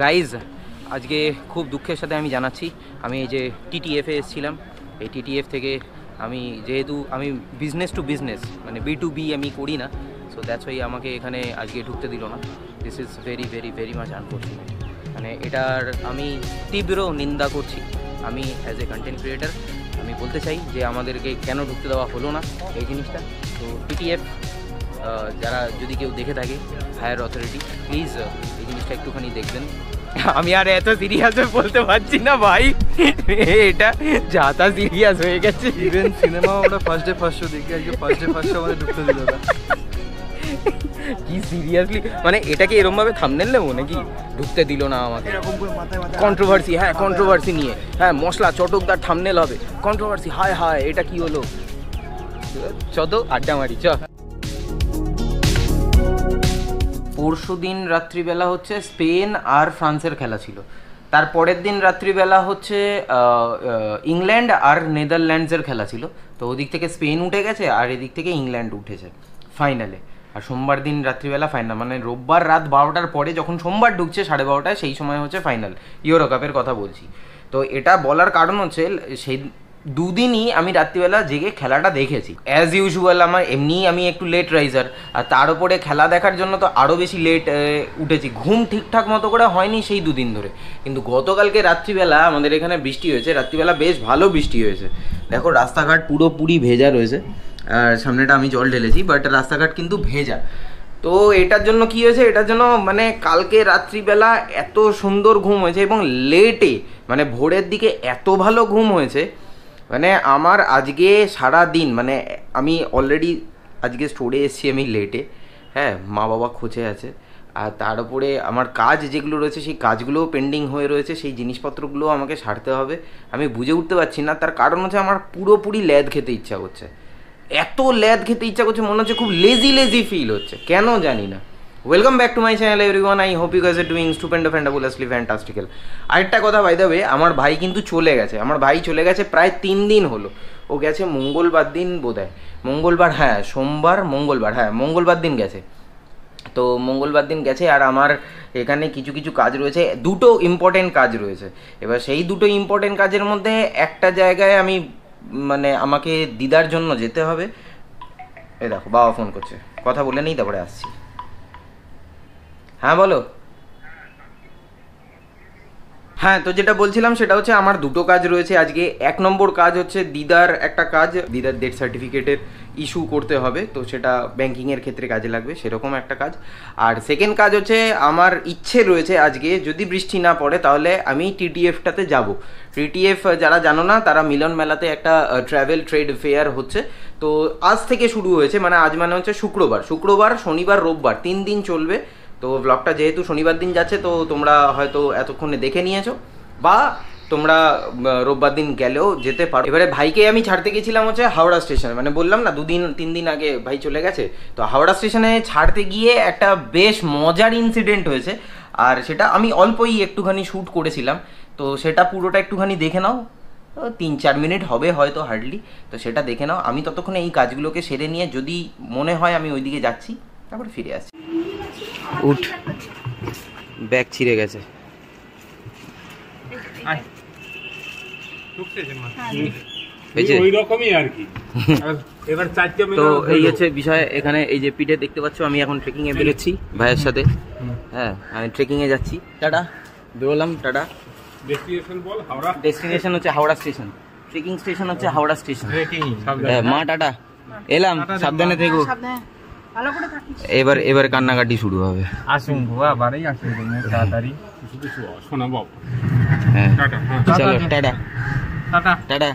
Guys আজকে খুব দুঃখের সাথে আমি জানাচ্ছি, আমি এই যে টিটিএফে এসেছিলাম, এই টিটিএফ থেকে আমি যেহেতু আমি বিজনেস টু বিজনেস মানে B2B আমি করি না, সো দ্যাটস ওয়াই আমাকে এখানে আজকে ঢুকতে দিল না। This is very very very much unfortunate. মানে এটার আমি তীব্র নিন্দা করছি। আমি অ্যাজ এ কন্টেন্ট ক্রিয়েটার আমি বলতে চাই যে আমাদেরকে কেন ঢুকতে দেওয়া হলো না এই জিনিসটা। তো টিটিএফ যারা যদি কেউ দেখে থাকে, হায়ার অথরিটি, প্লিজ এই জিনিসটা একটুখানি দেখবেন। আমি আর এত সিরিয়াস বলতে পারছি না ভাই, এটা যাতা সিরিয়াস হয়ে গেছে। ইভেন সিনেমা আমরা ফার্স্ট ডে ফার্স্ট শো দেখি, আজকে ফার্স্ট ডে ফার্স্ট শো আমাদের ঢুকতে দিল না। কি সিরিয়াসলি, মানে এটাকে এরকম ভাবে থাম্বনেল নেবো নাকি? ঢুকতে দিল না আমাকে, কন্ট্রোভার্সি, হ্যাঁ কন্ট্রোভার্সি নিয়ে, হ্যাঁ মশলা চটকদার থাম্বনেল হবে, কন্ট্রোভার্সি, হায় হায় এটা কি হলো। চত আড্ডা মারি চ। পরশু দিন রাত্রিবেলা হচ্ছে স্পেন আর ফ্রান্সের খেলা ছিল, তার পরের দিন রাত্রিবেলা হচ্ছে ইংল্যান্ড আর নেদারল্যান্ডসের খেলা ছিল। তো ওদিক থেকে স্পেন উঠে গেছে আর এদিক থেকে ইংল্যান্ড উঠেছে ফাইনালে। আর সোমবার দিন রাত্রিবেলা ফাইনাল, মানে রোববার রাত 12টার পরে যখন সোমবার ঢুকছে 12:30, সেই সময় হচ্ছে ফাইনাল, ইউরো কাপের কথা বলছি। তো এটা বলার কারণ হচ্ছে সেই দুদিনই আমি রাত্রিবেলা জেগে খেলাটা দেখেছি। অ্যাজ ইউজুয়াল আমার এমনিই আমি একটু লেট রাইজার, আর তার উপরে খেলা দেখার জন্য তো আরও বেশি লেট উঠেছি। ঘুম ঠিকঠাক মতো করে হয়নি সেই দুদিন ধরে। কিন্তু গতকালকে রাত্রিবেলা আমাদের এখানে বৃষ্টি হয়েছে, রাত্রিবেলা বেশ ভালো বৃষ্টি হয়েছে। দেখো রাস্তাঘাট পুরোপুরি ভেজা রয়েছে, আর সামনেটা আমি জল ঢেলেছি, বাট রাস্তাঘাট কিন্তু ভেজা। তো এটার জন্য কি হয়েছে, এটার জন্য মানে কালকে রাত্রিবেলা এত সুন্দর ঘুম হয়েছে এবং লেটে মানে ভোরের দিকে এত ভালো ঘুম হয়েছে। মানে আমার আজকে সারা দিন, মানে আমি অলরেডি আজকে স্টোরে এসেছি আমি লেটে, হ্যাঁ মা বাবা খোঁজে আছে, আর তার উপরে আমার কাজ যেগুলো রয়েছে সেই কাজগুলোও পেন্ডিং হয়ে রয়েছে, সেই জিনিসপত্রগুলোও আমাকে সারতে হবে। আমি বুঝে উঠতে পারছি না, তার কারণ হচ্ছে আমার পুরোপুরি ল্যাদ খেতে ইচ্ছা করছে, এত ল্যাদ খেতে ইচ্ছা করছে, মনে হচ্ছে খুব লেজি লেজি ফিল হচ্ছে, কেন জানি না। Welcome back to my channel everyone, I hope you guys are doing stupendo fantabulously fantastical. আরেকটা কথা বাই দ্য ওয়ে, আমার ভাই কিন্তু চলে গেছে, আমার ভাই চলে গেছে প্রায় 3 দিন হলো। ও গেছে মঙ্গলবার দিন বোধহয়, মঙ্গলবার, হ্যাঁ সোমবার মঙ্গলবার, হ্যাঁ মঙ্গলবার দিন গেছে। তো মঙ্গলবার দিন গেছে, আর আমার এখানে কিছু কিছু কাজ রয়েছে, দুটো ইম্পর্টেন্ট কাজ রয়েছে। এবার সেই দুটো ইম্পর্টেন্ট কাজের মধ্যে একটা জায়গায় আমি মানে আমাকে দিদার জন্য যেতে হবে। এই দেখো বাবা ফোন করছে, কথা বলে নেই তারপরে আসছি। হ্যাঁ বলো। হ্যাঁ তো যেটা বলছিলাম সেটা হচ্ছে আমার দুটো কাজ রয়েছে আজকে। 1 নম্বর কাজ হচ্ছে দিদার একটা কাজ, দিদার ডেথ সার্টিফিকেটের ইস্যু করতে হবে, তো সেটা ব্যাঙ্কিংয়ের ক্ষেত্রে কাজে লাগবে, সেরকম একটা কাজ। আর সেকেন্ড কাজ হচ্ছে আমার ইচ্ছে রয়েছে আজকে যদি বৃষ্টি না পড়ে তাহলে আমি টিটিএফটাতে যাব। টিটিএফ যারা জানো না, তারা মিলন মেলাতে একটা ট্রাভেল ট্রেড ফেয়ার হচ্ছে। তো আজ থেকে শুরু হয়েছে, মানে আজ মানে হচ্ছে শুক্রবার, শনিবার রোববার 3 দিন চলবে। তো ব্লগটা যেহেতু শনিবার দিন যাচ্ছে, তো তোমরা হয়তো এতক্ষণে দেখে নিয়েছো, বা তোমরা রোববার দিন গেলেও যেতে পারো। এবারে ভাইকে আমি ছাড়তে গেছিলাম হচ্ছে হাওড়া স্টেশনে, মানে বললাম না 2-3 দিন আগে ভাই চলে গেছে। তো হাওড়া স্টেশনে ছাড়তে গিয়ে একটা বেশ মজার ইনসিডেন্ট হয়েছে, আর সেটা আমি অল্পই একটুখানি শ্যুট করেছিলাম। তো সেটা পুরোটা একটুখানি দেখে নাও, 3-4 মিনিট হবে হয়তো হার্ডলি। তো সেটা দেখে নাও, আমি ততক্ষণে এই কাজগুলোকে সেরে নিয়ে যদি মনে হয় আমি ওইদিকে যাচ্ছি, তারপরে ফিরে আসছি। উঠ, ব্যাগ ছিঁড়ে গেছে। তো এই হচ্ছে বিষয় এখানে। এই যে পিঠে দেখতে পাচ্ছ, আমি এখন ট্রেকিং এ বেরোচ্ছি ভাইয়ের সাথে। হ্যাঁ আমি ট্রেকিং এ যাচ্ছি। টাটা, বেরোলাম, টাটা। ডেস্টিনেশন হচ্ছে হাওড়া স্টেশন, ট্রেকিং স্টেশন হচ্ছে হাওড়া স্টেশন। হ্যাঁ মা টাটা, এলাম, সাবধানে থেকো। এবার কান্নাকাটি শুরু হবে। আসুন বাড়ি আসুন তাড়াতাড়ি, শোনা বাবু। হ্যাঁ চলো টাটা টাটা টাটা।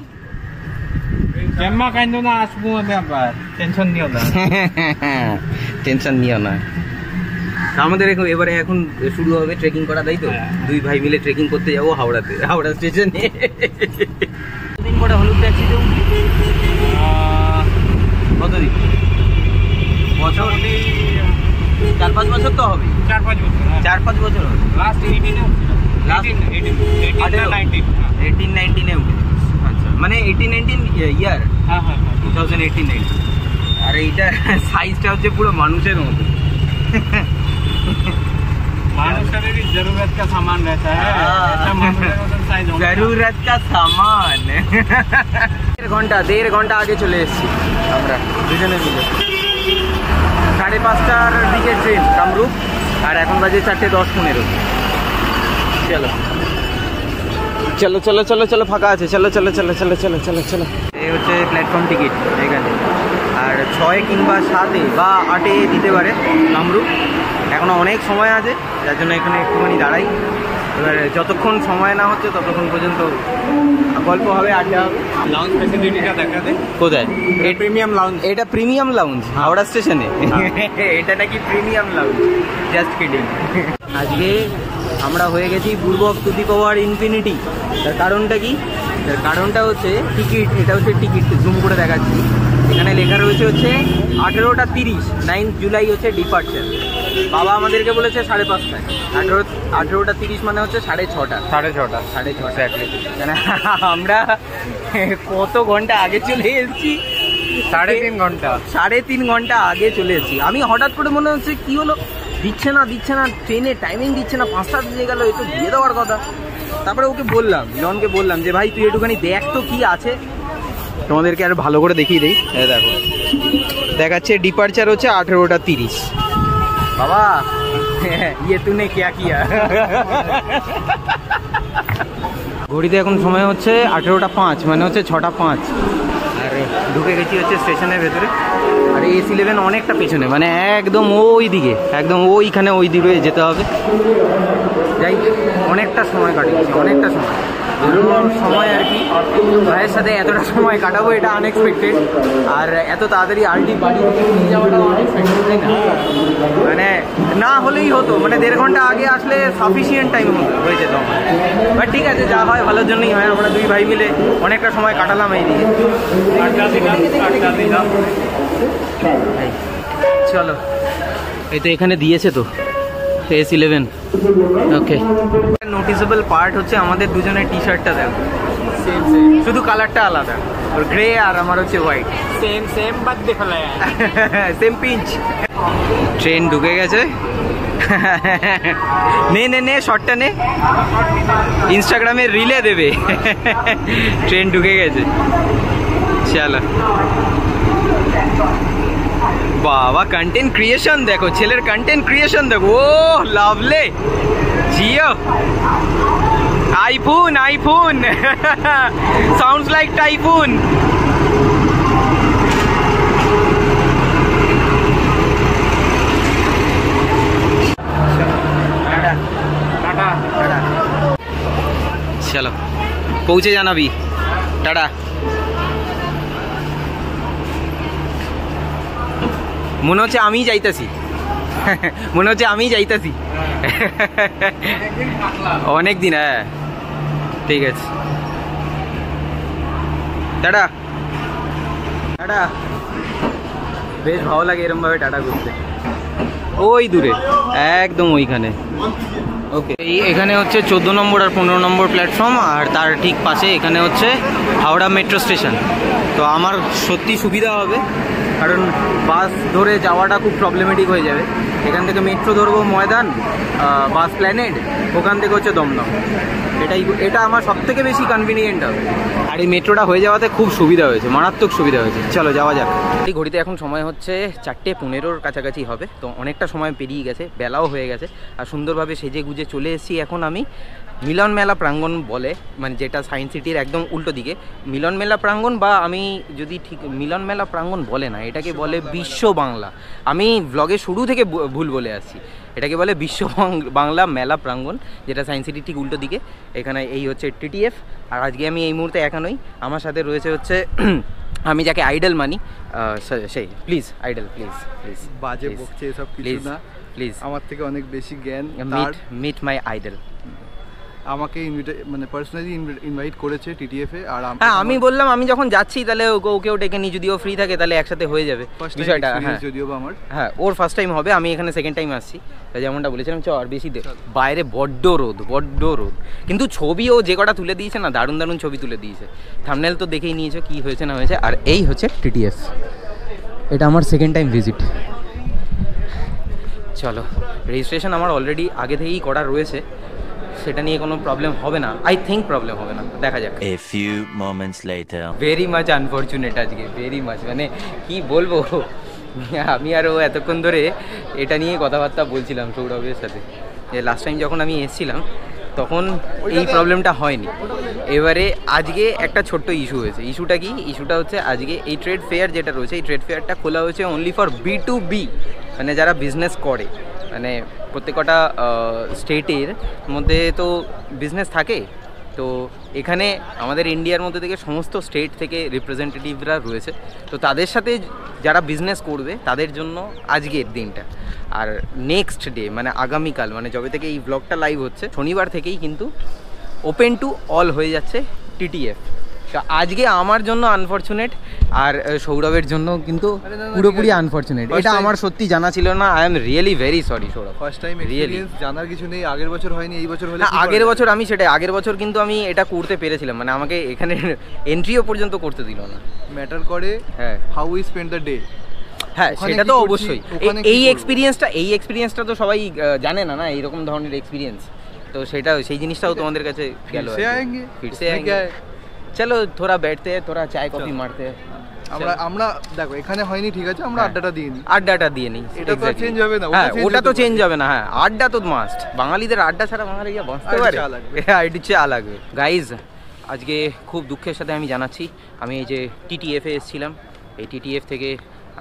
কেম্মা কাইন্দ না, আসবো আমি আবার, টেনশন নিও না, টেনশন নিও না। আমাদের এবারে এখন শুরু হবে ট্রেকিং করা, তাই তো? 2 ভাই মিলে ট্রেকিং করতে যাবো হাওড়াতে, হাওড়া স্টেশনে। দিন পরে হলুদ ট্যাক্সিতে কতদিন বছর? 4-5 বছর তো হবে, 4-5 বছর হবে। লাস্ট 18-19 আচ্ছা, মানে 18-19 ইয়ার। হ্যাঁ 2018-19। আর এইটা সাইজটা হচ্ছে পুরো মানুষের মতো। जरूरत का सामान रहता है জরুরত কা সামান। 1.5 ঘন্টা আগে চলে এসেছি আমরা দুজনে মিলে। 5:30টার দিকে ট্রেন কামরূপ, আর এখন বাজে 4:10-15। চলো চলো চলো চলো চলো, ফাঁকা আছে, চলো চলো চলো চলো চলো চলো চলো। এই হচ্ছে প্ল্যাটফর্ম টিকিট এখানে, আর 6 কিংবা 7 বা 8 দিতে পারে কামরূপ। এখনো অনেক সময় আছে, যার জন্য এখানে একটুখানি দাঁড়াই। এবার যতক্ষণ সময় না হচ্ছে ততক্ষণ পর্যন্ত গল্প হবে, আড্ডা হবে। लाउंज फैसिलिटीটা দেখা দে। কোথায়? Premium lounge. এটা প্রিমিয়াম লাউঞ্জ হাওড়া স্টেশনে? এটা নাকি প্রিমিয়াম লাউঞ্জ? Just kidding. আজকে আমরা হয়ে গেছি পূর্বক টু দি পাওয়ার ইনফিনিটি। তার কারণটা কি? তার কারণটা হচ্ছে টিকিট। এটা হচ্ছে টিকিট, জুম করে দেখাচ্ছি। এখানে লেখা রয়েছে হচ্ছে 18:30, 9 জুলাই হচ্ছে ডিপার্চার। বাবা আমাদেরকে বলেছে 5:30টায়। 18:30 মানে হচ্ছে 6:30। 6:30 কেন আমরা কত ঘন্টা আগে চলে এসেছি? 3.5 ঘন্টা। 3.5 ঘন্টা আগে চলে এসেছি। আমি হঠাৎ করে মনে হচ্ছে কি হলো, দিচ্ছে না ট্রেনে টাইমিং দিচ্ছে না, 5টা বেজে গেল, এ তো দিয়ে দেওয়ার কথা। তারপরে ওকে বললাম, মিলনকে বললাম যে ভাই তুই একটুখানি দেখ তো কি আছে। তোমাদেরকে আরো ভালো করে দেখিয়ে দিই। দেখো দেখাচ্ছে ডিপার্চার হচ্ছে 18:30। বাবা ইয়ে তুনে কিয়া কিয়া। ঘড়িতে এখন সময় হচ্ছে 18:05, মানে হচ্ছে 6:05। আর ঢুকে গেছি হচ্ছে স্টেশনের ভেতরে। আর AC11 অনেকটা পেছনে, মানে একদম ওই দিকে, একদম ওইখানে ওই দিকে যেতে হবে। যাই অনেকটা সময় কাটিয়েছি, অনেকটা সময় আর কি। ভাইয়ের সাথে এতটা সময় কাটাবো এটা আনএক্সপেক্টেড। আর এত তাড়াতাড়ি আলটি বাড়ি নিয়ে যাওয়াটা আনএক্সপেক্টেড, তাই না? মানে না হলেই হতো, মানে 1.5 ঘন্টা আগে আসলে সাফিসিয়েন্ট টাইম হয়ে যেত আমার। বাট ঠিক আছে, যা হয় ভালোর জন্যই হয়। আমরা দুই ভাই মিলে অনেকটা সময় কাটালাম এই দিকে। চলো, এই তো এখানে দিয়েছে তো AC11। ওকে, নোটিসেবল পার্ট হচ্ছে আমাদের দুজনের টি শার্টটা দেখো, শুধু কালারটা আলাদা। ওর গ্রে আর আমার হচ্ছে হোয়াইট। सेम बात देखो ना यार। Same pinch. ট্রেন ঢুকে গেছে। নে শর্টটা নে, ইনস্টাগ্রামে রিলে দেবে। ট্রেন ঢুকে গেছে, চলো। বাবা কন্টেন্ট ক্রিয়েশন দেখো, ছেলের কন্টেন্ট ক্রিয়েশন দেখো। ও লাভলি, জিও আইফোন। Sounds like typhoon. চলো পৌঁছে জানাবি, টাটা। মনে হচ্ছে আমি যাইতাছি, অনেক দিন। হ্যাঁ ঠিক আছে, টাটা। বেশ ভালো লাগে এরম ভাবে টাটা করতে। ওই দূরে একদম ওইখানে। ওকে, এখানে হচ্ছে 14 নম্বর আর 15 নম্বর প্ল্যাটফর্ম, আর তার ঠিক পাশে এখানে হচ্ছে হাওড়া মেট্রো স্টেশন। তো আমার সত্যি সুবিধা হবে, কারণ বাস ধরে যাওয়াটা খুব প্রবলেমেটিক হয়ে যাবে। এখান থেকে মেট্রো ধরবো ময়দান, বাস প্ল্যানেড, ওখান থেকে হচ্ছে দমদম। এটা আমার সব থেকে বেশি কনভিনিয়েন্ট হবে। আর এই মেট্রোটা হয়ে যাওয়াতে খুব সুবিধা হয়েছে, মারাত্মক সুবিধা হয়েছে। চলো যাওয়া যাক। এই ঘড়িতে এখন সময় হচ্ছে 4:15 কাছাকাছি হবে। তো অনেকটা সময় পেরিয়ে গেছে, বেলাও হয়ে গেছে। আর সুন্দরভাবে সেজে গুজে চলে এসেছি এখন আমি মিলন মেলা প্রাঙ্গণ বলে, মানে যেটা সায়েন্স সিটির একদম উল্টো দিকে। মিলন মেলা প্রাঙ্গণ, বা আমি যদি ঠিক মিলন মেলা প্রাঙ্গণ বলে না, এটাকে বলে বিশ্ব বাংলা। আমি ব্লগের শুরু থেকে ভুল বলে আসছি। এটাকে বলে বিশ্ব বাংলা মেলা প্রাঙ্গণ, যেটা সায়েন্স সিটির ঠিক উল্টো দিকে। এখানে এই হচ্ছে TTF। আর আজকে আমি এই মুহূর্তে একা নই, আমার সাথে রয়েছে হচ্ছে আমি যাকে আইডল মানি, সেই প্লিজ আইডল, প্লিজ বাজে বকছে এসব কিছু না, প্লিজ। আমার থেকে অনেক বেশি জ্ঞান। Meet my idol. আমাকে মানে পার্সোনালি ইনভাইট করেছে TTF এ। আর হ্যাঁ, আমি বললাম আমি যখন যাচ্ছি তাহলে ওকেও ডেকে নিই, যদি ও ফ্রি থাকে তাহলে একসাথে হয়ে যাবে বিষয়টা। হ্যাঁ যদিও বা আমার, হ্যাঁ ওর ফার্স্ট টাইম হবে, আমি এখানে সেকেন্ড টাইম আসছি। যেমনটা বলেছিলাম, আর বেশি বাইরে বড্ড রোদ, কিন্তু ছবি ও যে কটা তুলে দিয়েছে না, দারুণ ছবি তুলে দিয়েছে। থাম্বনেল তো দেখেই নিয়েছো কি হয়েছে না হয়েছে। আর এই হচ্ছে TTF, এটা আমার সেকেন্ড টাইম ভিজিট। চলো, রেজিস্ট্রেশন আমার অলরেডি আগে থেকেই করা রয়েছে, সেটা নিয়ে কোনো প্রবলেম হবে না, আই থিঙ্ক প্রবলেম হবে না, দেখা যাক। A few moments later. Very much unfortunate আজকে, ভেরি মাচ, মানে কি বলবো, আমি আরও এতক্ষণ ধরে এটা নিয়ে কথাবার্তা বলছিলাম সৌরভের সাথে, যে লাস্ট টাইম যখন আমি এসেছিলাম তখন এই প্রবলেমটা হয়নি। এবারে আজকে একটা ছোট্ট ইস্যু হয়েছে। ইস্যুটা কি? ইস্যুটা হচ্ছে আজকে এই ট্রেড ফেয়ার যেটা রয়েছে, এই ট্রেড ফেয়ারটা খোলা হয়েছে অনলি ফর B2B, মানে যারা বিজনেস করে, মানে প্রত্যেকটা স্টেটের মধ্যে তো বিজনেস থাকে, তো এখানে আমাদের ইন্ডিয়ার মধ্যে থেকে সমস্ত স্টেট থেকে রিপ্রেজেন্টেটিভরা রয়েছে, তো তাদের সাথে যারা বিজনেস করবে তাদের জন্য আজকের দিনটা। আর নেক্সট ডে মানে আগামীকাল, মানে যবে থেকে এই ব্লগটা লাইভ হচ্ছে শনিবার থেকেই কিন্তু ওপেন টু অল হয়ে যাচ্ছে TTF। তো আজকে আমার জন্য আনফর্চুনেট, আর সৌরভের জন্য কিন্তু পুরোপুরি আনফর্চুনেট। এটা আমার সত্যি জানা ছিল না, I am really very sorry Sourav. First time experience, জানার কিছু নেই, আগের বছর হয়নি, এই বছর হলে আগের বছর আমি সেটাই, আগের বছর কিন্তু আমি এটা করতে পেরেছিলাম, মানে আমাকে এখানে এন্ট্রিও পর্যন্ত করতে দিল না। ম্যাটার করে হ্যাঁ, how we spend the day. হ্যাঁ ওখানে সেটা কি তো করছি, অবশ্যই। ওখানে কি এই করবো? এক্সপিরিয়েন্সটা তো সবাই জানে না, না এইরকম ধরনের এক্সপিরিয়েন্স, তো সেটা সেই জিনিসটাও তোমাদের কাছে গেল। ফিরসে আएंगे, ফিরসে इसमें क्या আएंगे, है? চলো থোড়া बैठते हैं, थोड़ा चाय कॉफी मारते हैं। আমরা দেখো এখানে হয়নি, ঠিক আছে, আমরা আড্ডাটা দিই নি। আড্ডাটা দিয়ে নিই, এটা তো চেঞ্জ হবে না, হ্যাঁ ওটা তো চেঞ্জ হবে না। হ্যাঁ আড্ডা তো মাস্ট, বাঙালিদের আড্ডা ছাড়া বাঙালি গিয়ে বাঁচতে পারে? আইডি চা লাগবে। গাইজ আজকে খুব দুঃখের সাথে আমি জানাচ্ছি, আমি এই যে TTF-এ এসেছিলাম, এই TTF থেকে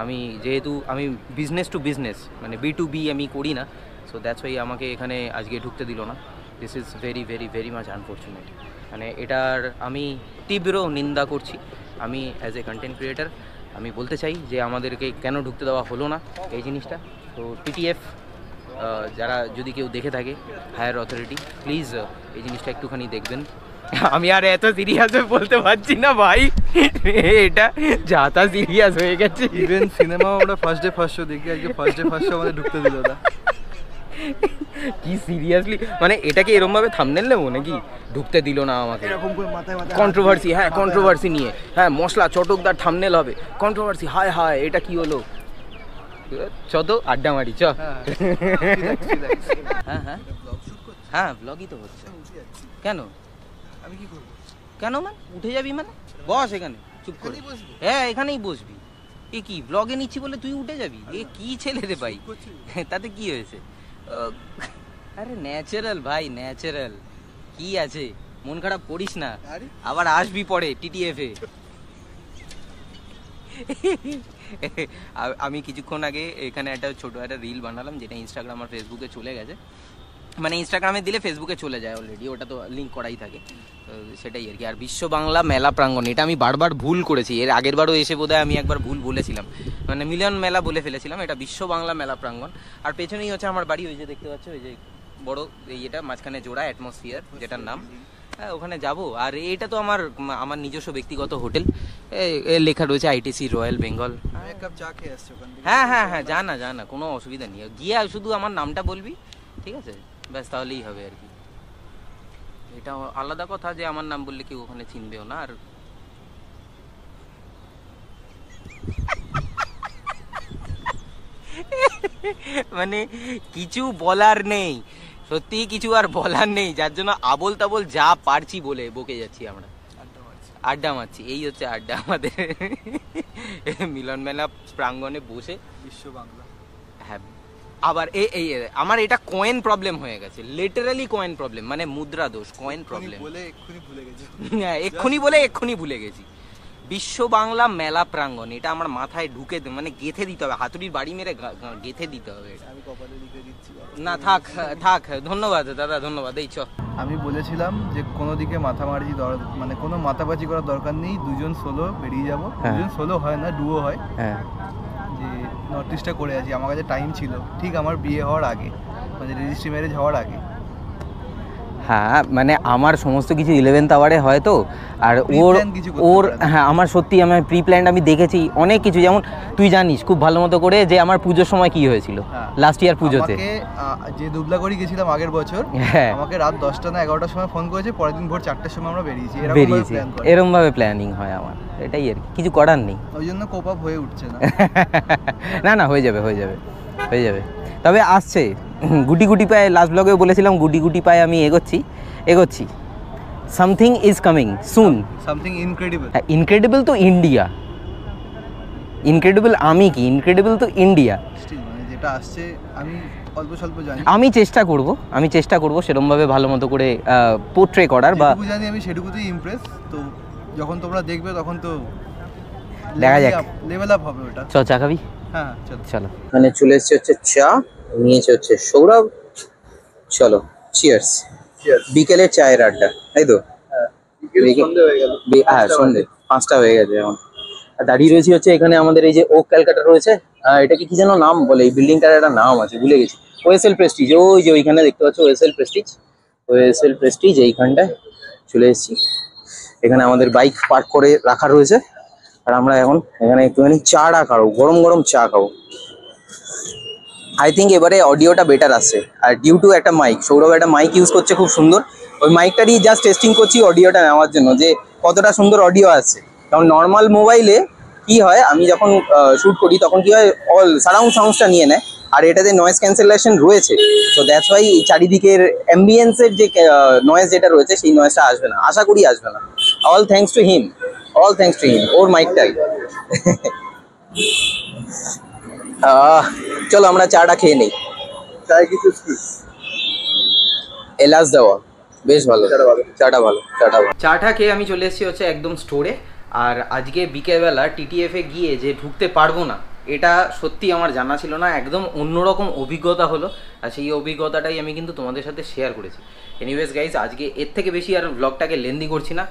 আমি যেহেতু আমি বিজনেস টু বিজনেস মানে B2B আমি করি না, সো দ্যাটস ওয়াই আমাকে এখানে আজকে ঢুকতে দিল না। This is very very very much unfortunate, মানে এটার আমি তীব্র নিন্দা করছি। আমি অ্যাজ এ কন্টেন্ট ক্রিয়েটার আমি বলতে চাই যে আমাদেরকে কেন ঢুকতে দেওয়া হলো না এই জিনিসটা। তো TTF যারা যদি কেউ দেখে থাকে, হায়ার অথরিটি, প্লিজ এই জিনিসটা একটুখানি দেখবেন। আমি আর এত সিরিয়াস বলতে পারছি না ভাই, এটা যাতা সিরিয়াস হয়ে গেছে। ইভেন সিনেমা আমরা ফার্স্ট ডে ফার্স্ট শো দেখি, আজকে ফার্স্ট ডে ফার্স্ট শো আমাদের ঢুকতে দিল না। কি সিরিয়াসলি, মানে এটাকে এরকম ভাবে থাম্বনেল নেবো নাকি? ঢুকতে দিল না আমাকে, এরকম করে মাথায় মাথায় কন্ট্রোভার্সি, হ্যাঁ কন্ট্রোভার্সি নিয়ে, হ্যাঁ মশলা চটকদার থাম্বনেল হবে, কন্ট্রোভার্সি, হায় হায় এটা কি হলো? চ তো আড্ডা মারি, চ। হ্যাঁ হ্যাঁ হ্যাঁ ব্লগই তো হচ্ছে। কেন? আমি কি করব? কেন মানে উঠে যাবি মানে? বস এখানে চুপ করে। হ্যাঁ এখানেই বসবি। এ কি ব্লগে নিচ্ছি বলে তুই উঠে যাবি? এ কি ছেলে রে ভাই, তাতে কি হয়েছে? আরে ন্যাচারাল ভাই, ন্যাচারাল, কি আছে, মন খারাপ করিস না, আবার আসবি পরে TTF-এ। আমি কিছুক্ষণ আগে এখানে একটা ছোট একটা রিল বানালাম, যেটা ইনস্টাগ্রাম আর ফেসবুকে চলে গেছে, মানে ইনস্টাগ্রামে দিলে ফেসবুকে চলে যায় অলরেডি, ওটা তো লিঙ্ক করাই থাকে, তো সেটাই আর কি। আর বিশ্ব বাংলা মেলা প্রাঙ্গণ, এটা আমি বারবার ভুল করেছি, এর আগের বারও এসে বোধহয় আমি একবার ভুল বলেছিলাম, মানে মিলন মেলা বলে ফেলেছিলাম, এটা বিশ্ব বাংলা মেলা প্রাঙ্গণ। আর পেছনেই হচ্ছে আমার বাড়ি, ওই যে দেখতে পাচ্ছ ওই যে বড় এই এটা মাঝখানে জোড়া অ্যাটমসফিয়ার যেটার নাম, হ্যাঁ ওখানে যাব। আর এটা তো আমার নিজস্ব ব্যক্তিগত হোটেল, লেখা রয়েছে ITC রয়্যাল বেঙ্গল। এক কাপ চা খেয়ে আসছো ওখান থেকে? হ্যাঁ হ্যাঁ হ্যাঁ, যা না কোনো অসুবিধা নেই, গিয়ে শুধু আমার নামটা বলবি, ঠিক আছে, ব্যাস তাহলেই হবে আর কি। এটা আলাদা কথা যে আমার নাম বললে কেউ ওখানে চিনবেও না। আর মানে কিছু বলার নেই, সত্যি কিছু আর বলার নেই, যার জন্য আবোল তাবোল যা পারছি বলে বকে যাচ্ছি আমরা, আড্ডা মারছি। এই হচ্ছে আড্ডা আমাদের মিলন মেলা প্রাঙ্গণে বসে। বিশ্ব বাংলা, হ্যাঁ আবার এই আমার এটা কয়েন প্রবলেম হয়ে গেছে, লিটারালি কয়েন প্রবলেম, মানে মুদ্রা দোষ, কয়েন প্রবলেম। বলে এক্ষুনি ভুলে গেছি। হ্যাঁ এক্ষুনি বলে এক্ষুনি ভুলে গেছি। বিশ্ব বাংলা মেলা প্রাঙ্গণ, এটা আমার মাথায় ঢুকে মানে গেঁথে দিতে হবে, হাতুড়ির বাড়ি মেরে গেঁথে দিতে হবে এটা। আমি কপালে লিখে দিচ্ছি। না থাক থাক, ধন্যবাদ দাদা, ধন্যবাদ। এই চ। আমি বলেছিলাম যে কোনো দিকে মাথামারি মানে কোনো মাথাবাজি করার দরকার নেই, দুজন সোলো বেরিয়ে যাবো। দুজন সোলো হয় না, ডুও হয়। হ্যাঁ যে নর্থ ইস্টটা করে আছি, আমার কাছে টাইম ছিল, ঠিক আমার বিয়ে হওয়ার আগে, মানে রেজিস্ট্রি ম্যারেজ হওয়ার আগে। হ্যাঁ মানে আমার সমস্ত কিছু 11th আওয়ারে হয় তো, আর ওর হ্যাঁ আমার সত্যি আমার প্রি প্ল্যান আমি দেখেছি অনেক কিছু, যেমন তুই জানিস খুব ভালো মতো করে যে আমার পুজোর সময় কি হয়েছিল লাস্ট ইয়ার পুজোতে, যে দুবলাগড়ি গেছিলাম আগের বছর, আমাকে রাত 10টা না 11টার সময় ফোন করেছে, পরের দিন ভোর 4টার সময় আমরা বেরিয়েছি। এরকম ভাবে প্ল্যানিং হয় আমার, এটাই আর কি, কিছু করার নেই, ওই জন্য কোপ আপ হয়ে উঠছে না। না না হয়ে যাবে হয়ে যাবে। হয়ে যাবে। তবে আসছে গুটি গুটি পায়ে, লাস্ট ব্লগেও বলেছিলাম গুটি গুটি পায়ে আমি এগোচ্ছি। Something is coming soon. Something incredible. হ্যাঁ, ইনক্রেডিবল তো ইন্ডিয়া, ইনক্রেডিবল আমি কি, ইনক্রেডিবল তো ইন্ডিয়া। মানে যেটা আসছে আমি অল্প স্বল্প জানি, আমি চেষ্টা করব সেরকমভাবে ভালো মতো করে পোর্ট্রে করার, বা যেটুকু জানি আমি সেটুকুতেই ইমপ্রেস। তো যখন তোমরা দেখবে তখন তো দেখা যাক, লেভেল আপ হবে ওটা। চল চা খাবি? হ্যাঁ চলো। চলো, এখানে চলে এসছে হচ্ছে চা, নিয়েছে হচ্ছে সৌরভ। চলো চিয়ার্স। বিকেলের চায়ের আড্ডা, তাই তো? হ্যাঁ, সন্ধ্যে 5টা হয়ে গেছে এখন। দাঁড়িয়ে রয়েছি হচ্ছে এখানে আমাদের এই যে ওক ক্যালকাটা রয়েছে, এটাকে কি যেন নাম বলে, এই বিল্ডিংটার একটা নাম আছে ভুলে গেছি। ওএসএল প্রেস্টিজ, ওই যে ওইখানে দেখতে পাচ্ছ ওএসএল প্রেস্টিজ, এইখানটায় চলে এসেছি। এখানে আমাদের বাইক পার্ক করে রাখা রয়েছে, আর আমরা এখন এখানে একটুখানি চাটা খাবো, গরম গরম চা খাবো। আই থিঙ্ক এবারে অডিওটা বেটার আসছে, আর ডিউ টু একটা মাইক, সৌরভ একটা মাইক ইউজ করছে খুব সুন্দর। ওই মাইকটারই জাস্ট টেস্টিং করছি অডিওটা নেওয়ার জন্য, যে কতটা সুন্দর অডিও আসছে। কারণ নর্মাল মোবাইলে কি হয়, আমি যখন শ্যুট করি তখন কি হয়, অল সারাউন্ড সাউন্ডসটা নিয়ে নেয়, আর এটাতে নয়েজ ক্যান্সেলেশন রয়েছে। তো দ্যাটস ওয়াই চারিদিকের অ্যাম্বিয়েন্সের যে নয়েজ যেটা রয়েছে সেই নয়েজটা আসবে না, আশা করি আসবে না। অল থ্যাঙ্কস টু হিম, ওর মাইকটাই। চলো আমরা চাটা খেয়ে নেই। চাই কিছু এলাচ দেওয়া, বেশ ভালো চাটা, ভালো। চাটা খেয়ে আমি চলে এসেছি হচ্ছে একদম স্টোরে। আর আজকে বিকেলবেলা টিটিএফে গিয়ে যে ঢুকতে পারবো না, এটা সত্যি আমার জানা ছিল না, একদম অন্যরকম অভিজ্ঞতা হলো। আর সেই অভিজ্ঞতাটাই আমি কিন্তু তোমাদের সাথে শেয়ার করেছি। এনিওয়েজ গাইজ, আজকে এর থেকে বেশি আর ব্লগটাকে লেন্দি করছি না,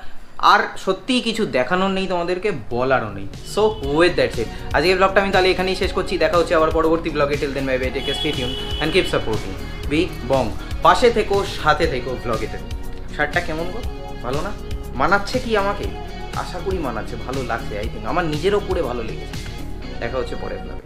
আর সত্যিই কিছু দেখানোর নেই তোমাদেরকে, বলারও নেই। সো উইথ দ্যাটস ইট, আজকের ব্লগটা আমি তাহলে এখানেই শেষ করছি। দেখা হচ্ছে আবার পরবর্তী ব্লগে। Till then bye bye, take care, stay tune and keep supporting B Bong. পাশে থেকো, সাথে থেকো, ব্লগে থেকো। শার্টটা কেমন গো, ভালো না? মানাচ্ছে কি আমাকে? আশা করি মানাচ্ছে, ভালো লাগছে। আই থিঙ্ক আমার নিজেরও পরে ভালো লেগেছে। দেখা হচ্ছে পরের ব্লগে।